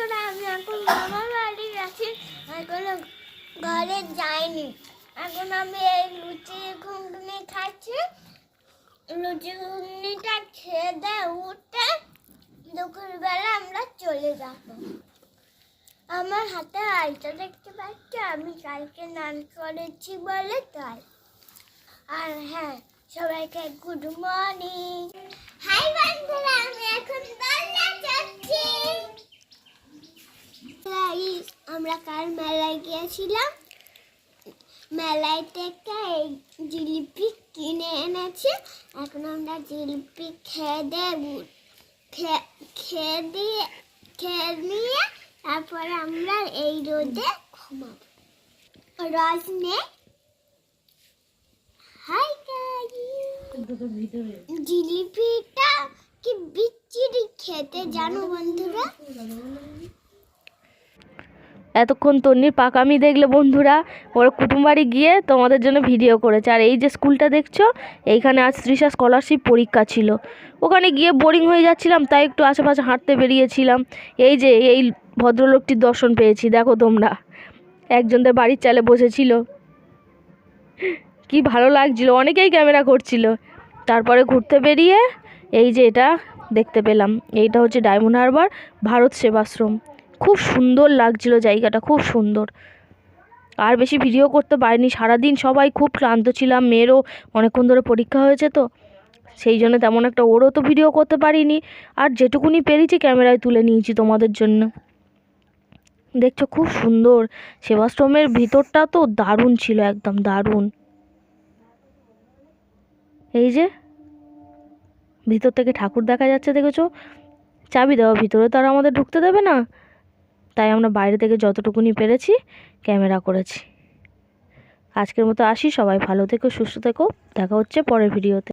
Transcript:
বন্ধুরা, আমি এখন মামার বাড়ি আছি, এখনো ঘরে যাইনি। এখন আমি এই লুচি ঘুগনি খাচ্ছি। লুচি ঘুগনিটা খেয়ে দিয়ে উঠে দুপুরবেলা আমরা চলে যাব। আমার হাতে আলতা দেখতে পাচ্ছি, আমি কালকে স্নান করেছি বলে তাই। আর হ্যাঁ, সবাইকে গুড মর্নিং। হাই বন্ধুরা, আমি এখন দোলনা যাচ্ছি। আমরা কাল মেলায় গিয়েছিলাম, মেলায় থেকে এই জিলিপি কিনে এনেছি। এখন আমরা জিলিপি খেয়ে নিয়ে তারপরে আমরা এই রোদে ঘুমাবো। রজনে হাই জিলিপিটা কি বিচ্ছিরি খেতে, জানো বন্ধুরা। এতক্ষণ তন্নির পাকামি দেখলে বন্ধুরা, ওর কুটুমবাড়ি গিয়ে তোমাদের জন্য ভিডিও করেছে। আর এই যে স্কুলটা দেখছো, এইখানে আজ তৃষা স্কলারশিপ পরীক্ষা ছিল। ওখানে গিয়ে বোরিং হয়ে যাচ্ছিলাম, তাই একটু আশেপাশে হাঁটতে বেরিয়েছিলাম। এই যে এই ভদ্রলোকটির দর্শন পেয়েছি, দেখো তোমরা, একজনদের বাড়ির চালে বসেছিল, কি ভালো লাগছিল, অনেকেই ক্যামেরা করছিল। তারপরে ঘুরতে বেরিয়ে এই যে এটা দেখতে পেলাম, এইটা হচ্ছে ডায়মন্ড হারবার ভারত সেবাশ্রম। খুব সুন্দর লাগছিল জায়গাটা, খুব সুন্দর। আর বেশি ভিডিও করতে পারিনি, সারাদিন সবাই খুব ক্লান্ত ছিলাম, মেয়েরও অনেকক্ষণ ধরে পরীক্ষা হয়েছে তো, সেই জন্য তেমন একটা ওরও তো ভিডিও করতে পারিনি। আর যেটুকুনি পেরেছি ক্যামেরায় তুলে নিয়েছি তোমাদের জন্য। দেখছো খুব সুন্দর, সেবাশ্রমের ভিতরটা তো দারুণ ছিল, একদম দারুণ। এই যে ভিতর থেকে ঠাকুর দেখা যাচ্ছে, দেখেছো। চাবি দেওয়া, ভিতরে তো আর আমাদের ঢুকতে দেবে না, তাই আমরা বাইরে থেকে যতটুকুনি পেরেছি ক্যামেরা করেছি। আজকের মতো আসি, সবাই ভালো থেকো, সুস্থ থেকো, দেখা হচ্ছে পরের ভিডিওতে।